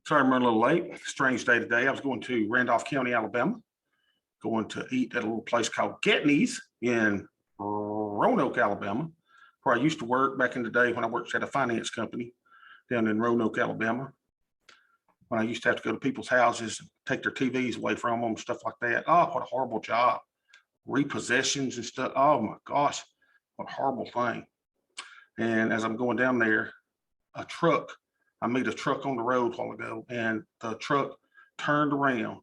Sorry, I'm running a little late. Strange day today. I was going to Randolph County, Alabama, going to eat at a little place called Getney's in Roanoke, Alabama, where I used to work back in the day when I worked at a finance company down in Roanoke, Alabama. When I used to have to go to people's houses and take their TVs away from them, stuff like that. Oh, what a horrible job. Repossessions and stuff. Oh my gosh, what a horrible thing. And as I'm going down there, I made a truck on the road a while ago, and the truck turned around,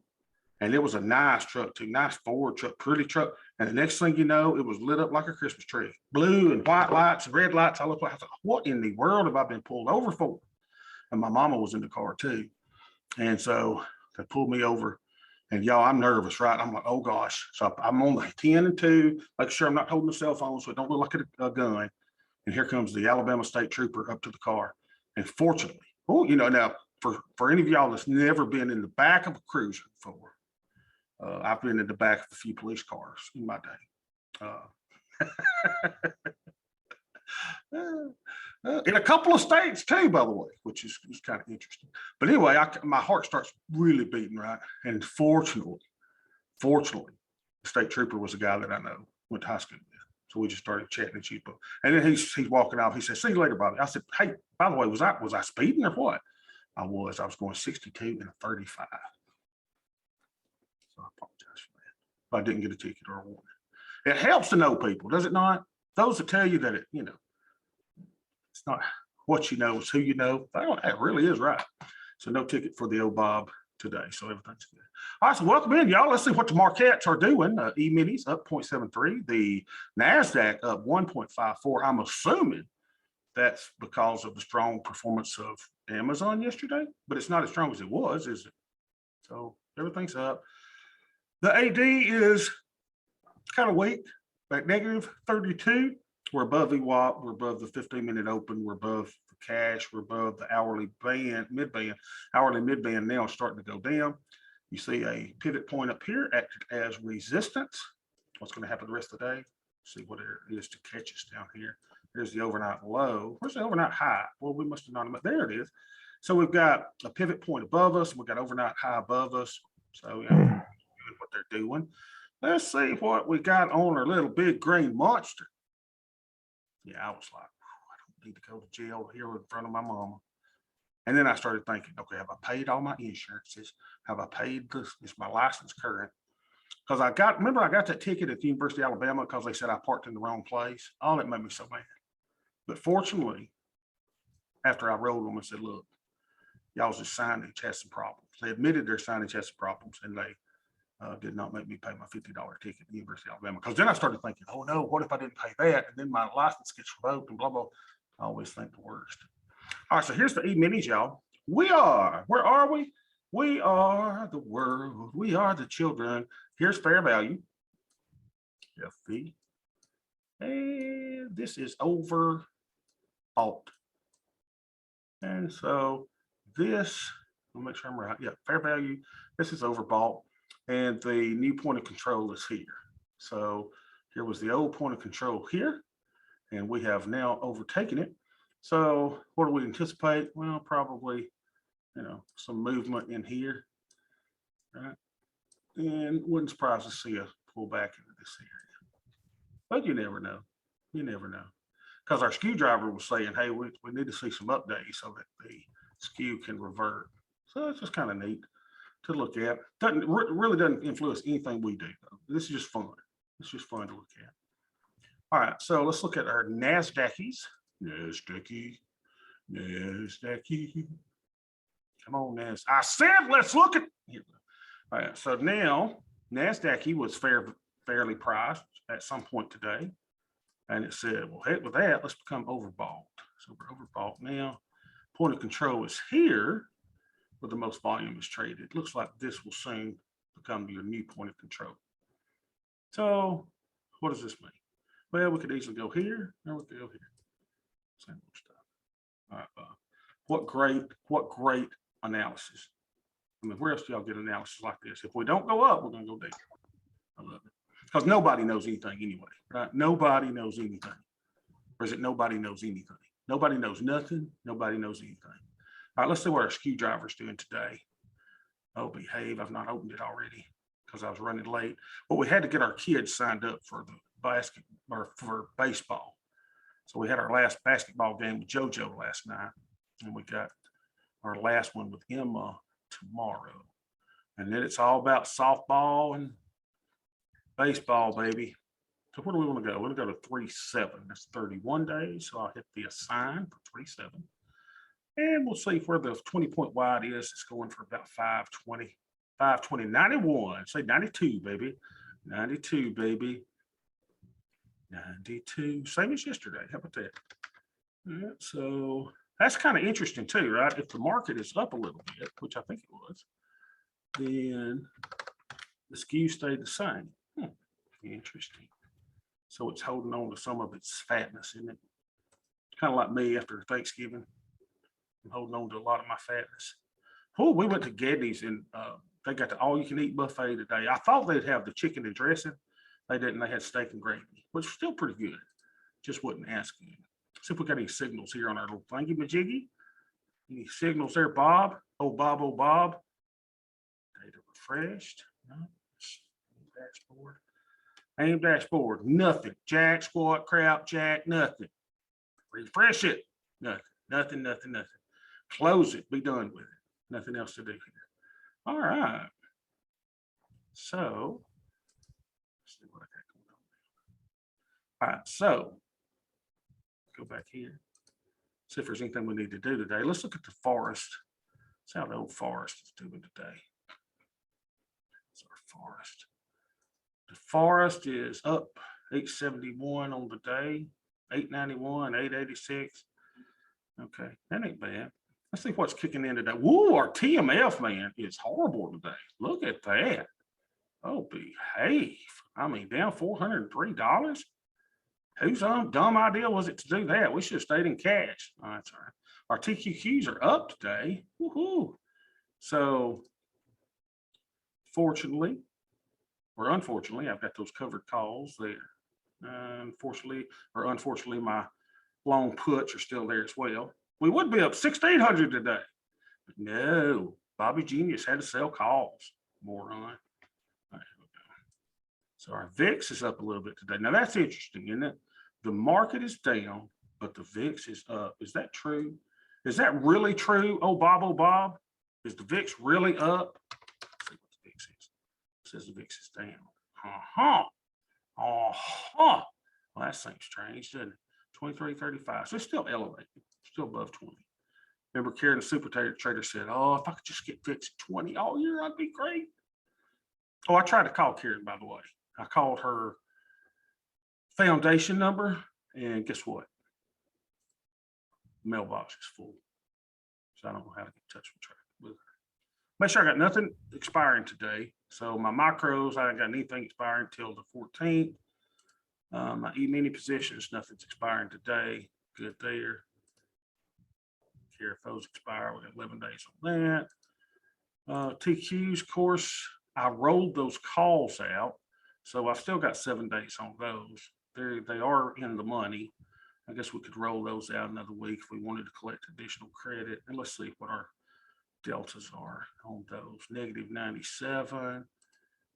and it was a nice truck too, nice Ford truck, pretty truck. And the next thing you know, it was lit up like a Christmas tree, blue and white lights and red lights. I looked like, I thought, what in the world have I been pulled over for? And my mama was in the car too. And so they pulled me over, and y'all, I'm nervous, right? I'm like, oh gosh. So I'm on the 10 and 2, make sure I'm not holding a cell phone so it don't look like a gun. And here comes the Alabama State Trooper up to the car. And fortunately, now for any of y'all that's never been in the back of a cruiser before, I've been in the back of a few police cars in my day. In a couple of states too, by the way, which is kind of interesting. But anyway, my heart starts really beating, right? And fortunately, the state trooper was a guy that I know, went to high school with. So we just started chatting and shooting. And then he's walking off. He said, "See you later, Bobby." I said, "Hey, by the way, was I speeding or what?" I was going 62 and a 35. So I apologize for that. If I didn't get a ticket or a warning. It helps to know people, does it not? Those that tell you that it's not what you know, it's who you know. That really is right. So no ticket for the old Bob today. So everything's good. All right, so welcome in, y'all. Let's see what the markets are doing. E-minis up 0.73. The NASDAQ up 1.54. I'm assuming that's because of the strong performance of Amazon yesterday, but it's not as strong as it was, is it? So everything's up. The AD is kind of weak, like negative 32. We're above VWAP, we're above the 15-minute open, we're above the cash, we're above the hourly mid-band. Hourly mid-band now is starting to go down. You see a pivot point up here acted as resistance. What's going to happen the rest of the day? See what it is to catch us down here. There's the overnight low. Where's the overnight high? Well, we must have not. There it is. So we've got a pivot point above us. We've got overnight high above us. So what they're doing. Let's see what we got on our little big green monster. Yeah, I was like, I don't need to go to jail here in front of my mama. And then I started thinking, okay, have I paid all my insurances? Have I paid this? Is my license current? Because I got that ticket at the University of Alabama because they said I parked in the wrong place. Oh, that made me so mad. But fortunately, after I wrote them and said, look, y'all's just signage has some problems. They admitted their signage has some problems, and they did not make me pay my $50 ticket at the University of Alabama. Because then I started thinking, oh no, what if I didn't pay that? And then my license gets revoked and blah, blah. I always think the worst. All right, so here's the E-minis, y'all. Where are we? We are the world. We are the children. Here's fair value. FV. And this is overbought. And so this, I'll make sure I'm right. Yeah, fair value. This is overbought. And the new point of control is here. So here was the old point of control here, and we have now overtaken it. So what do we anticipate? Well, probably, some movement in here, right? And wouldn't surprise to see us pull back into this area. But you never know. You never know. Because our skew driver was saying, hey, we need to see some updates so that the skew can revert. So it's just kind of neat to look at. Really doesn't influence anything we do, though. This is just fun. It's just fun to look at. All right, so let's look at our NASDAQies. NASDAQ. Come on, NASDAQ. I said let's look at here. All right, so now NASDAQ was fairly priced at some point today. And it said, well, heck with that, let's become overbought. So we're overbought now. Point of control is here, where the most volume is traded. It looks like this will soon become your new point of control. So what does this mean? Well, we could easily go here, or we could go here. Same old stuff. All right, Bob. What great analysis. I mean, where else do y'all get analysis like this? If we don't go up, we're going to go down. I love it. Because nobody knows anything anyway, right? Nobody knows anything. Or is it nobody knows anything? Nobody knows nothing. Nobody knows anything. All right, let's see what our screwdriver's doing today. Oh, behave. I've not opened it already because I was running late. But we had to get our kids signed up for the basket or for baseball. So we had our last basketball game with JoJo last night, and we got our last one with Emma tomorrow. And then it's all about softball and baseball, baby. So where do we want to go? We're going to go to 3-7. That's 31 days. So I'll hit the assign for 3-7. And we'll see where the 20-point wide is. It's going for about 520, 520, 91. Say 92, baby. 92, baby. 92. Same as yesterday. How about that? Yeah, so that's kind of interesting too, right? If the market is up a little bit, which I think it was, then the skew stayed the same. Interesting. So it's holding on to some of its fatness, isn't it? Kind of like me after Thanksgiving. I'm holding on to a lot of my fatness. Oh, we went to Geddes and they got the all-you-can-eat buffet today. I thought they'd have the chicken and dressing. They didn't. They had steak and gravy, which was still pretty good. Just wasn't as good. See if we got any signals here on our little thingy majiggy. Any signals there, Bob? Oh, Bob, oh, Bob. Data refreshed. No. Dashboard. Aim dashboard. Nothing. Jack, squat, crap, jack, nothing. Refresh it. Nothing. Nothing, nothing, nothing. Close it. Be done with it. Nothing else to do here. All right. So, let's see what I got going on. All right. So, go back here. See if there's anything we need to do today. Let's look at the forest. See how the old forest is doing today. It's our forest. The forest is up 871 on the day, 891, 886. Okay, that ain't bad. Let's see what's kicking in today. Woo, our TMF, man, is horrible today. Look at that. Oh, behave. I mean, down $403. Whose dumb idea was it to do that? We should have stayed in cash. Oh, that's all right. Our TQQs are up today. Woohoo. So, fortunately, or unfortunately, I've got those covered calls there. Unfortunately, my long puts are still there as well. We would be up 1,600 today. But no, Bobby Genius had to sell calls. Moron. Right, so our VIX is up a little bit today. Now that's interesting, isn't it? The market is down, but the VIX is up. Is that true? Is that really true? Oh, Bob. Is the VIX really up? Let's see what the VIX is. It says the VIX is down. Well, that seems strange, doesn't it? 23.35. So it's still elevated, still above 20. Remember, Karen, the super trader, said, oh, if I could just get VIX at 20 all year, I'd be great. Oh, I tried to call Karen, by the way. I called her foundation number, and guess what? Mailbox is full. So I don't know how to get in touch with her. Make sure I got nothing expiring today. So my macros, I ain't got anything expiring until the 14th. My E-mini positions, nothing's expiring today. Good there. Here, if those expire, we got 11 days on that. TQs, of course, I rolled those calls out. So I've still got 7 days on those. They are in the money. I guess we could roll those out another week if we wanted to collect additional credit. And let's see what our deltas are on those. Negative 97,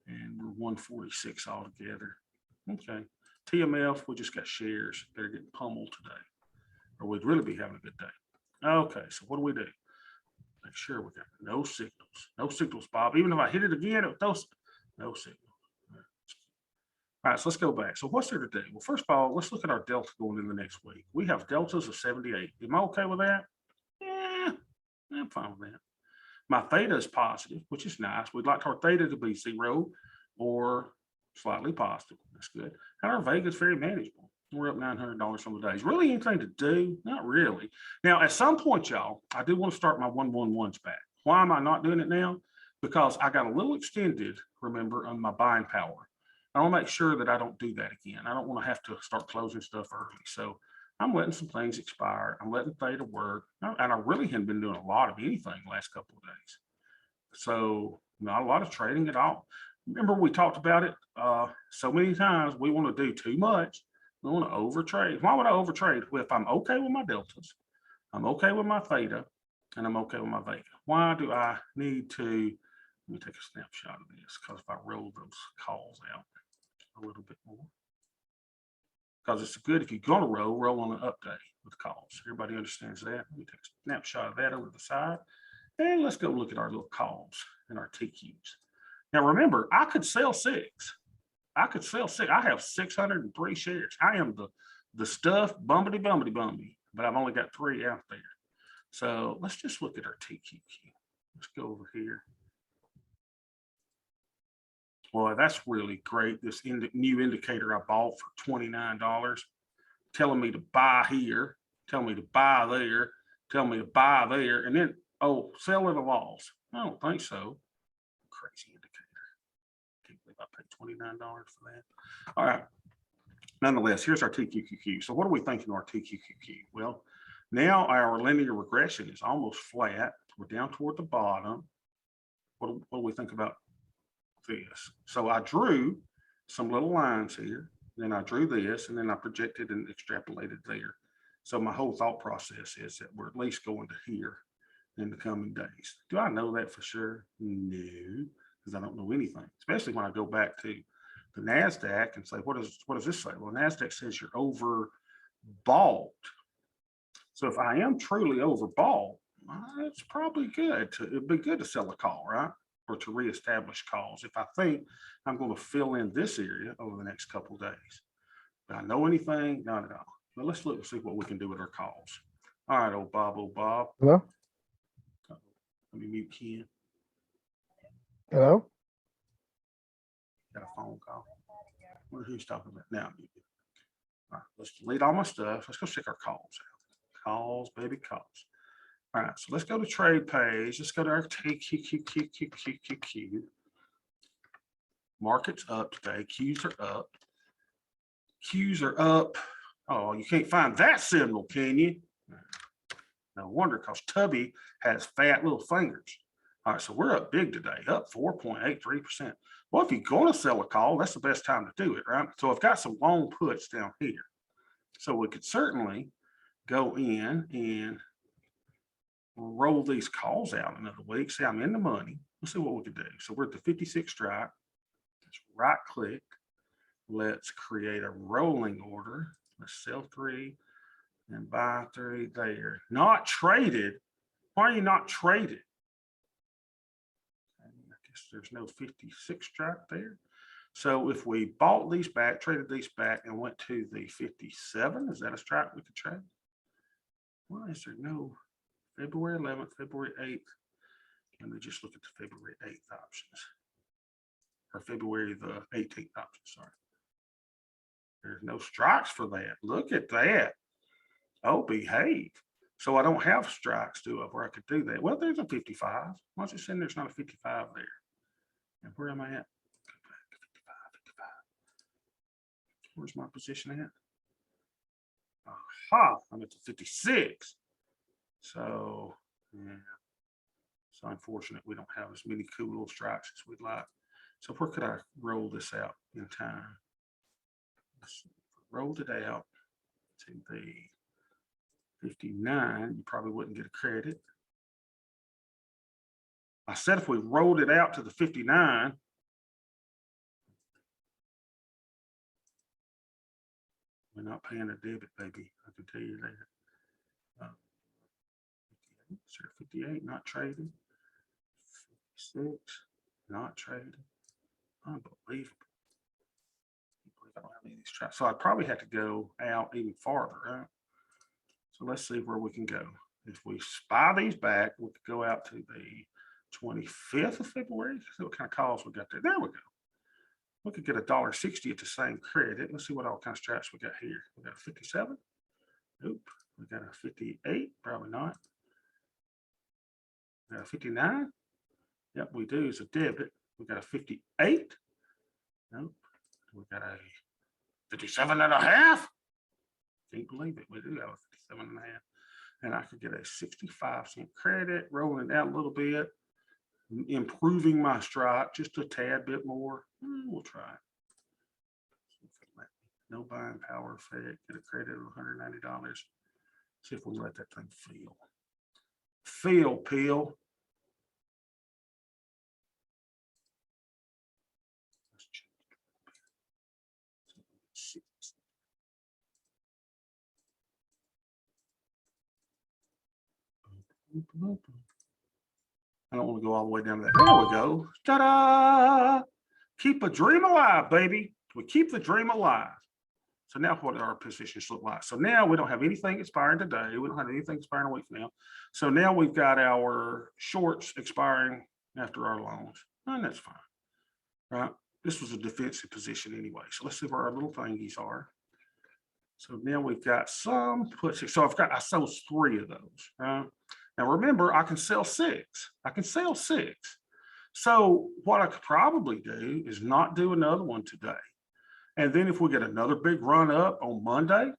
and we're 146 altogether. Okay. TMF, we just got shares. They're getting pummeled today, or we'd really be having a good day. Okay, so what do we do? Make sure we got no signals. No signals, Bob. Even if I hit it again, no signals. All right, so let's go back. So what's there to do? Well, first of all, let's look at our delta going in the next week. We have deltas of 78. Am I okay with that? Yeah, I'm fine with that. My theta is positive, which is nice. We'd like our theta to be 0 or slightly positive. That's good. And our Vega is very manageable. We're up $900 on the days. Really anything to do? Not really. Now, at some point, y'all, I do want to start my 111s back. Why am I not doing it now? Because I got a little extended, remember, on my buying power. I want to make sure that I don't do that again. I don't want to have to start closing stuff early. So I'm letting some things expire. I'm letting theta work. And I really hadn't been doing a lot of anything the last couple of days. So not a lot of trading at all. Remember, we talked about it so many times. We want to do too much. We want to overtrade. Why would I overtrade? Well, if I'm okay with my deltas, I'm okay with my theta, and I'm okay with my Vega. Why do I need to, let me take a snapshot of this, because if I roll those calls out a little bit more, because it's good if you're going to roll on an update with calls. Everybody understands that. Let me take a snapshot of that over the side. And let's go look at our little calls and our TQs. Now, remember, I could sell 6. I could sell 6. I have 603 shares. I am the stuff bumpity, but I've only got 3 out there. So let's just look at our TQQ. Let's go over here. Boy, that's really great. This new indicator I bought for $29, telling me to buy here, telling me to buy there, telling me to buy there, and then, oh, sell at a loss. I don't think so. Crazy indicator. Can't believe I paid $29 for that. All right. Nonetheless, here's our TQQQ. So what are we thinking of our TQQQ? Well, now our linear regression is almost flat. We're down toward the bottom. What do we think about this? So I drew some little lines here, then I drew this, and then I projected and extrapolated there. So my whole thought process is that we're at least going to here in the coming days. Do I know that for sure? No, because I don't know anything, especially when I go back to the NASDAQ and say, what does this say? Well, NASDAQ says you're overbought. So if I am truly overbought, it's probably good it'd be good to sell a call, right? Or to reestablish calls if I think I'm going to fill in this area over the next couple of days. Do I know anything? Not at all. But let's look and see what we can do with our calls. All right, old Bob, Hello? Let me mute Ken. Hello? Got a phone call. I wonder who's talking about now. All right, let's delete all my stuff. Let's go check our calls out. Calls, baby, calls. All right, so let's go to trade page. Let's go to our TQQQQQQQ. Market's up today. Qs are up. Qs are up. Oh, you can't find that signal, can you? No wonder, because Tubby has fat little fingers. All right, so we're up big today, up 4.83%. Well, if you're going to sell a call, that's the best time to do it, right? So I've got some long puts down here. So we could certainly go in and roll these calls out another week. See, I'm in the money. Let's see what we can do. So we're at the 56 strike. Let's right click. Let's create a rolling order. Let's sell 3 and buy 3 there. Not traded. Why are you not traded? I guess there's no 56 strike there. So if we bought these back, traded these back, and went to the 57, is that a strike we could trade? Why is there no February 11th, February 8th? Let me just look at the February 8th options. Or February the 18th option, sorry. There's no strikes for that. Look at that. Oh, behave. So I don't have strikes, do I, where I could do that? Well, there's a 55. Why don't you say there's not a 55 there? And where am I at? 55. Where's my position at? Aha, I'm at the 56. So, yeah. It's unfortunate we don't have as many cool little strikes as we'd like. So where could I roll this out in time? Rolled it out to the 59, you probably wouldn't get a credit. I said if we rolled it out to the 59, we're not paying a debit, baby. I can tell you that. 58, not traded. 56, not traded. Unbelievable. I don't have any of these tracks. So I probably have to go out even farther, right? So let's see where we can go. If we buy these back, we could go out to the 25th of February. See what kind of calls we got there. There we go. We could get $1.60 at the same credit. Let's see what all kinds of straps we got here. We got a 57. Nope. We got a 58. Probably not. We got a 59. Yep, we do. It's a debit. We got a 58. Nope. We got a 57.5. Can't believe it. We do have a 57.5. And I could get a 65-cent credit, rolling it out a little bit, improving my strike just a tad bit more. We'll try it. No buying power effect. Get a credit of $190. See if we let that thing feel. Phil Peel. I don't want to go all the way down to that. There we go. Ta-da! Keep a dream alive, baby. We keep the dream alive. So now what do our positions look like? So now we don't have anything expiring today. We don't have anything expiring a week from now. So now we've got our shorts expiring after our longs. And that's fine. Right? This was a defensive position anyway. So let's see where our little thingies are. So now we've got some puts. So I sold 3 of those. Right? Now remember, I can sell 6. I can sell 6. So what I could probably do is not do another one today. And then if we get another big run up on Monday,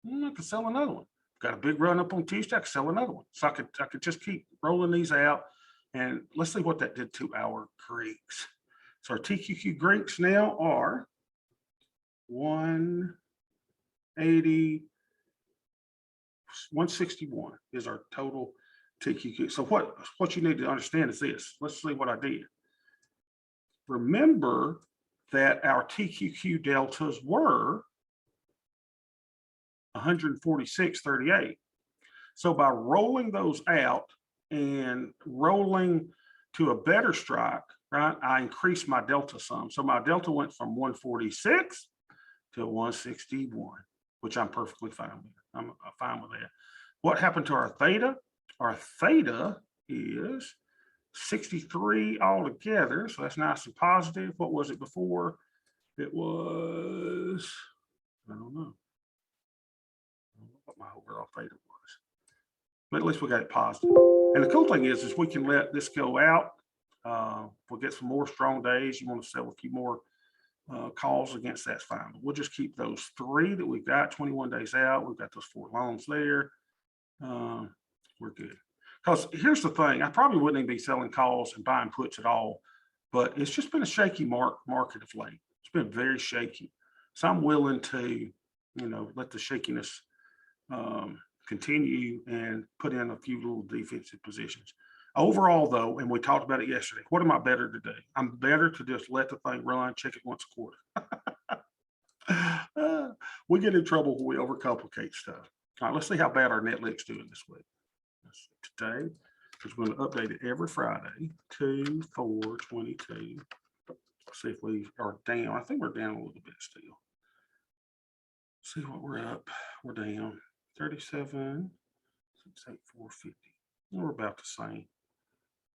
I could sell another one. Got a big run up on Tuesday, I could sell another one. So I could just keep rolling these out. And let's see what that did to our Greeks. So our TQQ Greeks now are 180, 161 is our total TQQ. So what you need to understand is this. Let's see what I did. Remember that our TQQ deltas were 146.38. So by rolling those out and rolling to a better strike, right, I increased my delta sum. So my delta went from 146 to 161, which I'm perfectly fine with. I'm fine with that. What happened to our theta? Our theta is 63 altogether. So that's nice and positive. What was it before? It was, I don't know what my overall theta was, but at least we got it positive. And the cool thing is we can let this go out. We'll get some more strong days. You want to sell a few more calls against, that's fine. But we'll just keep those 3 that we've got 21 days out. We've got those 4 longs there. We're good. Because here's the thing, I probably wouldn't even be selling calls and buying puts at all, but it's just been a shaky market of late. It's been very shaky. So I'm willing to, let the shakiness continue and put in a few little defensive positions. Overall, though, and we talked about it yesterday, what am I better to do? I'm better to just let the thing run, check it once a quarter. We get in trouble when we overcomplicate stuff. All right, let's see how bad our net lick's doing this week. Today, because we're going to update it every Friday, 2/4/22. See if we are down. I think we're down a little bit still. See what we're up. We're down 37, 684.50. We're about the same.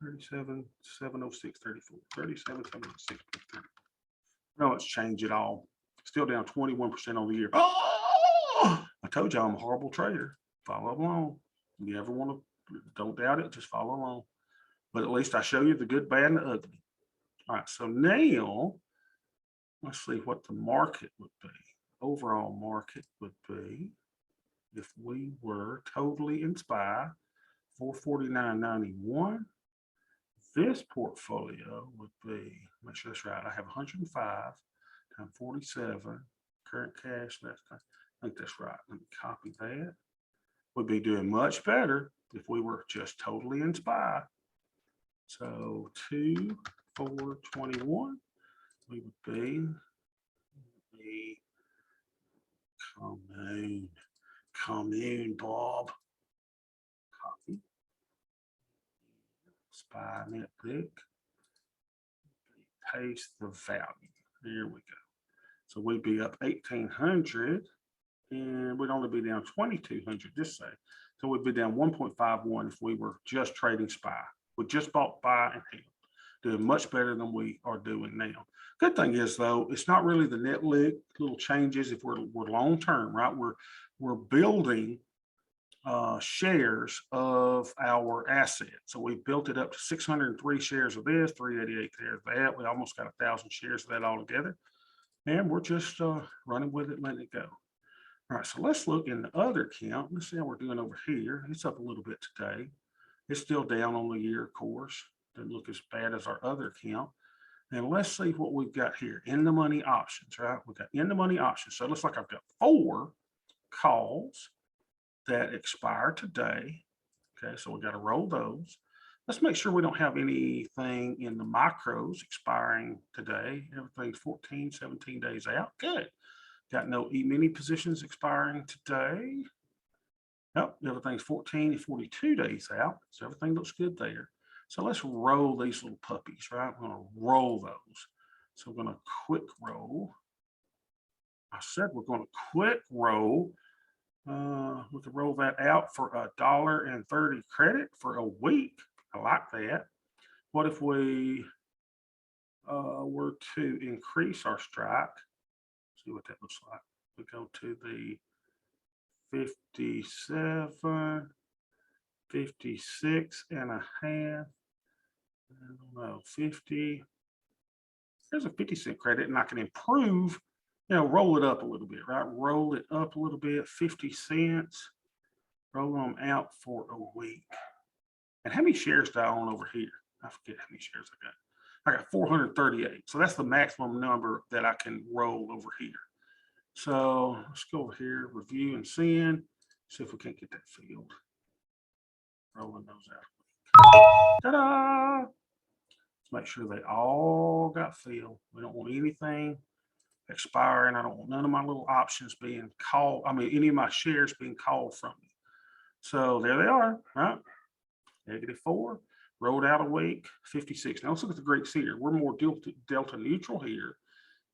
37, 706, 34, 37, 706, 34. No, it's changed at all. Still down 21% on the year. Oh, I told you I'm a horrible trader. Follow along. If you ever want to, don't doubt it, just follow along. But at least I show you the good, bad, and the ugly. All right, so now let's see what the market would be. Overall market would be, if we were totally in SPY, 449.91. This portfolio would be, make sure that's right, I have 105 times 47 current cash. I think that's right. Let me copy that. Would be doing much better if we were just totally in SPY. So 2/4/21, we would be commune, Bob. Copy. SPY net lick. Paste the value. There we go. So we'd be up 1,800. And we'd only be down 2,200 this side. So we'd be down 1.51 if we were just trading SPY. We just bought buy and held, doing much better than we are doing now. Good thing is though, it's not really the net lick, little changes if we're long term, right? We're building shares of our assets. So we built it up to 603 shares of this, 388 shares of that. We almost got 1,000 shares of that all together. And we're just running with it, letting it go. All right, so let's look in the other account. Let's see how we're doing over here. It's up a little bit today. It's still down on the year, of course. Doesn't look as bad as our other account. And let's see what we've got here. In the money options, right? We've got in the money options. So it looks like I've got 4 calls that expire today. Okay, so we got to roll those. Let's make sure we don't have anything in the micros expiring today. Everything's 14, 17 days out. Good. Got no E-mini positions expiring today. Nope, everything's 14 to 42 days out. So everything looks good there. So let's roll these little puppies, right? I'm going to roll those. So we're going to quick roll. I said we're going to quick roll. We can roll that out for $1.30 credit for a week. I like that. What if we were to increase our strike? See what that looks like. We go to the 57, 56 and a half. I don't know, 50. There's a 50-cent credit, and I can improve, roll it up a little bit, right? Roll it up a little bit, 50 cents. Roll them out for a week. And how many shares do I own over here? I forget how many shares I got. I got 438. So that's the maximum number that I can roll over here. So let's go over here, review and send. See if we can't get that filled. Rolling those out. Ta-da! Let's make sure they all got filled. We don't want anything expiring. I don't want none of my little options being called. I mean, any of my shares being called from me. So there they are, right? -4, rolled out a week, 56. Now let's look at the Greeks here. We're more delta neutral here.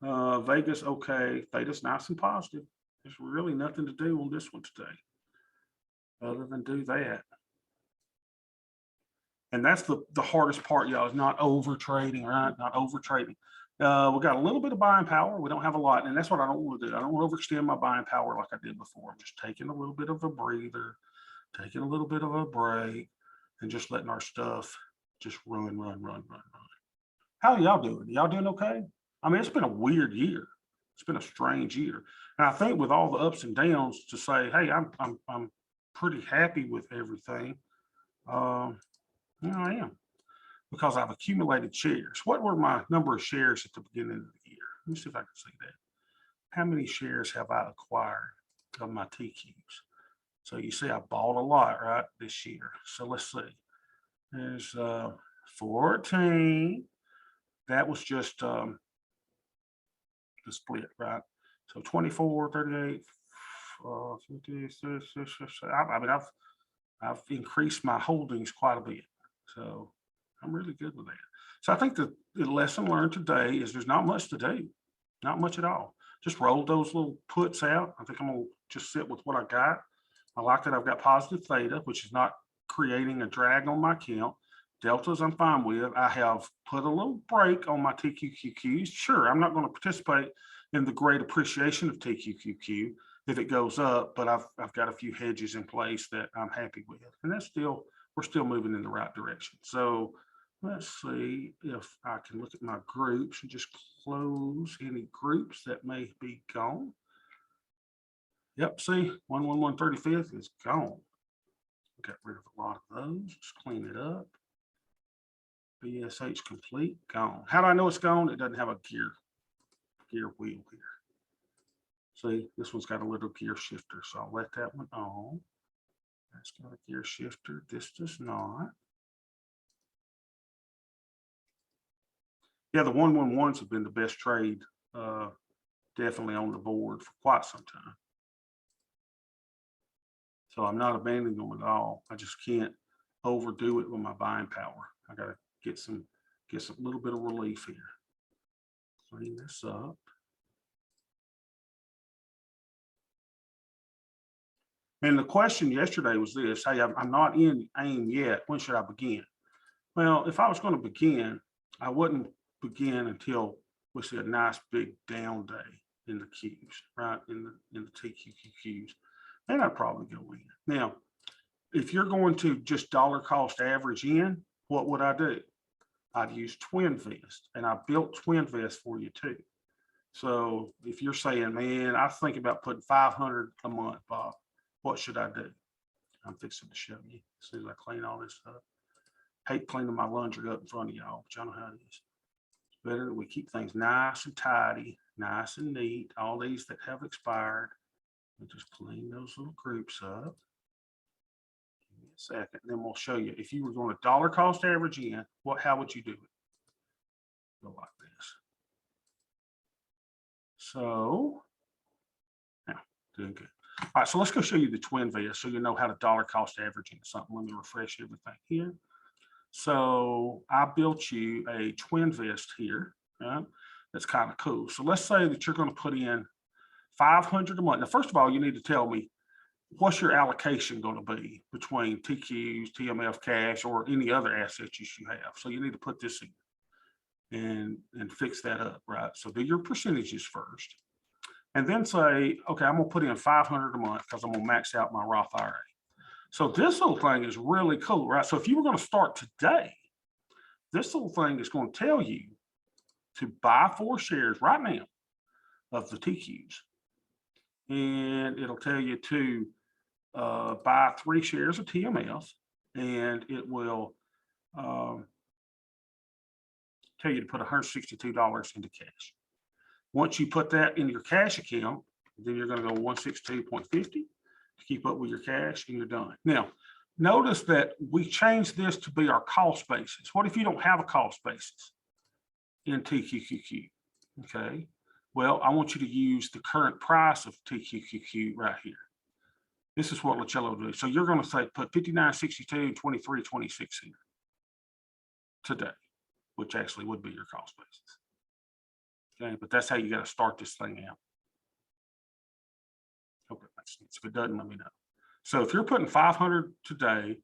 Vegas, okay. Theta's nice and positive. There's really nothing to do on this one today other than do that. And that's the hardest part, y'all, is not over trading, right? Not over trading. We got a little bit of buying power. We don't have a lot. And that's what I don't want to do. I don't want to overextend my buying power like I did before. I'm just taking a little bit of a breather, taking a little bit of a break, and just letting our stuff just run. How are y'all doing? Y'all doing okay? I mean, it's been a weird year. It's been a strange year. And I think with all the ups and downs to say, hey, I'm pretty happy with everything. I am, because I've accumulated shares. What were my number of shares at the beginning of the year? Let me see if I can see that. How many shares have I acquired of my TQs? So you see, I bought a lot, right, this year. So let's see. There's 14. That was just the split, right? So 24, 38, 50, I mean, I've increased my holdings quite a bit. So I'm really good with that. So I think the lesson learned today is there's not much to do, not much at all. Just roll those little puts out. I think I'm gonna just sit with what I got. I like that I've got positive theta, which is not creating a drag on my account. Deltas I'm fine with. I have put a little break on my TQQQs. Sure, I'm not going to participate in the great appreciation of TQQQ if it goes up, but I've got a few hedges in place that I'm happy with. And we're still moving in the right direction. So let's see if I can look at my groups and just close any groups that may be gone. Yep, see, 11135th is gone. Got rid of a lot of those. Just clean it up. BSH complete, gone. How do I know it's gone? It doesn't have a gear wheel here. See, this one's got a little gear shifter, so I'll let that one on. That's got a gear shifter. This does not. Yeah, the 111s have been the best trade, definitely on the board for quite some time. So I'm not abandoning them at all. I just can't overdo it with my buying power. I got to get some little bit of relief here. Clean this up. And the question yesterday was this: hey, I'm not in AIM yet. When should I begin? Well, if I was going to begin, I wouldn't begin until we see a nice big down day in the Qs, right? In the TQQQs. Then I'd probably go in. Now, if you're going to just dollar cost average in, what would I do? I'd use TwinVest, and I built TwinVest for you too. So if you're saying, man, I think about putting 500 a month, Bob, what should I do? I'm fixing to show you as soon as I clean all this up. Hate cleaning my laundry up in front of y'all, but y'all know how it is. It's better that we keep things nice and tidy, nice and neat. All these that have expired, we just clean those little groups up. Give me a second, then we'll show you. If you were going to dollar cost average in, how would you do it? Go like this. So, now, doing good. All right, so let's go show you the twin vest so you know how to dollar cost average into something. Let me refresh everything here. So I built you a twin vest here. Right? That's kind of cool. So let's say that you're going to put in $500 a month. Now, first of all, you need to tell me what's your allocation going to be between TQs, TMF cash, or any other assets you have. So you need to put this in and fix that up, right? So do your percentages first. And then say, okay, I'm gonna put in $500 a month because I'm gonna max out my Roth IRA. So this little thing is really cool, right? So if you were gonna start today, this little thing is gonna tell you to buy 4 shares right now of the TQs. And it'll tell you to buy 3 shares of TMF, and it will tell you to put $162 into cash. Once you put that in your cash account, then you're going to go 162.50 to keep up with your cash, and you're done. Now, notice that we changed this to be our cost basis. What if you don't have a cost basis in TQQQ? Okay. Well, I want you to use the current price of TQQQ right here. This is what Lacello will do. So you're going to say put 59.62 and 23.26 here today, which actually would be your cost basis. Okay, but that's how you got to start this thing out. Okay, if it doesn't, let me know. So if you're putting 500 today,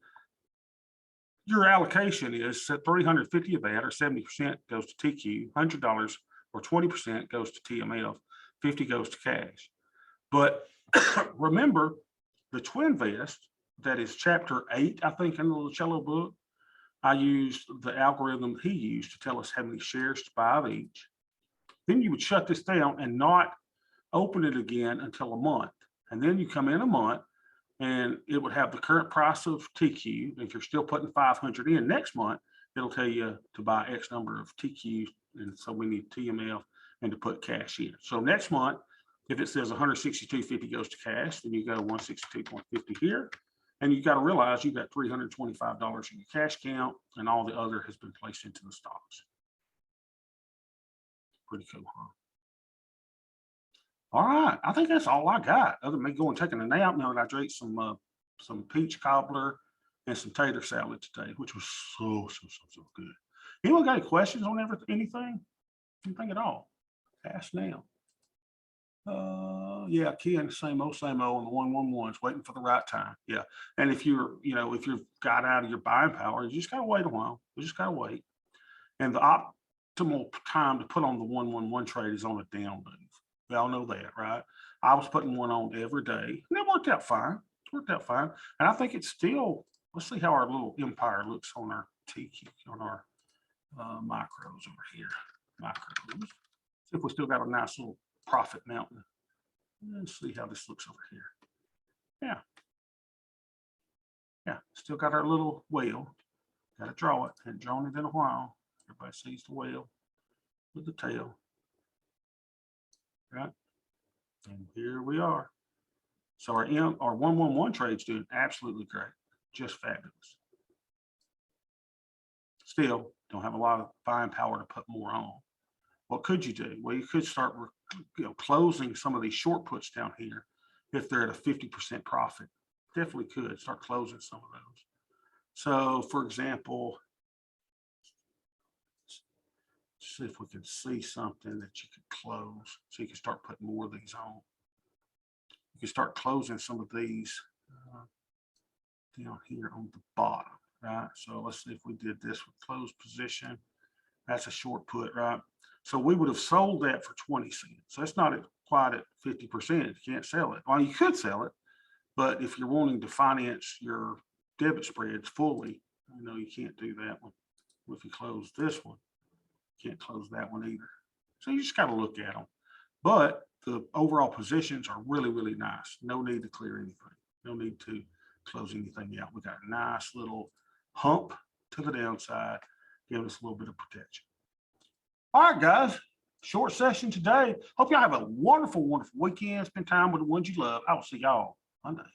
your allocation is set 350 of that, or 70% goes to TQ, $100 or 20% goes to TMF, 50 goes to cash. But remember, the twin vest, that is chapter 8, I think, in the Lacello book, I used the algorithm he used to tell us how many shares to buy of each. Then you would shut this down and not open it again until a month. And then you come in a month and it would have the current price of TQ. If you're still putting 500 in next month, it'll tell you to buy X number of TQs. And so we need TMF and to put cash in. So next month, if it says 162.50 goes to cash, then you go 162.50 here. And you got to realize you've got $325 in your cash count, and all the other has been placed into the stocks. Pretty cool, huh? All right, I think that's all I got, other than me going and taking a nap. Now that I drank some peach cobbler and some tater salad today, which was so good. Anyone got any questions on anything? Anything at all? Ask now. Yeah, Ken, same old on the 111s, waiting for the right time. Yeah, and if you've got out of your buying power, you just gotta wait a while. You just gotta wait. And the optimal time to put on the 111 trade is on a down move. We all know that, right? I was putting one on every day, and it worked out fine. It worked out fine, and I think it's still. Let's see how our little empire looks on our TQ, on our micros over here. Macros. See if we still got a nice little profit mountain. Let's see how this looks over here. Yeah, still got our little whale. Got to draw it. Hadn't drawn it in a while. Everybody sees the whale with the tail, right? And here we are. So our 111 trade's doing absolutely great, just fabulous. Still, don't have a lot of buying power to put more on. What could you do? Well, you could start closing some of these short puts down here if they're at a 50% profit. Definitely could start closing some of those. So, for example, see if we can see something that you could close, so you can start putting more of these on. You can start closing some of these down here on the bottom, right? So let's see if we did this with closed position. That's a short put, right? So we would have sold that for 20 cents. So that's not quite at 50%. You can't sell it. Well, you could sell it, but if you're wanting to finance your debit spreads fully, you can't do that one. If you close this one, you can't close that one either. So you just got to look at them. But the overall positions are really, really nice. No need to clear anything. No need to close anything out. We got a nice little hump to the downside, giving us a little bit of protection. All right, guys, short session today. Hope y'all have a wonderful, wonderful weekend. Spend time with the ones you love. I will see y'all Monday.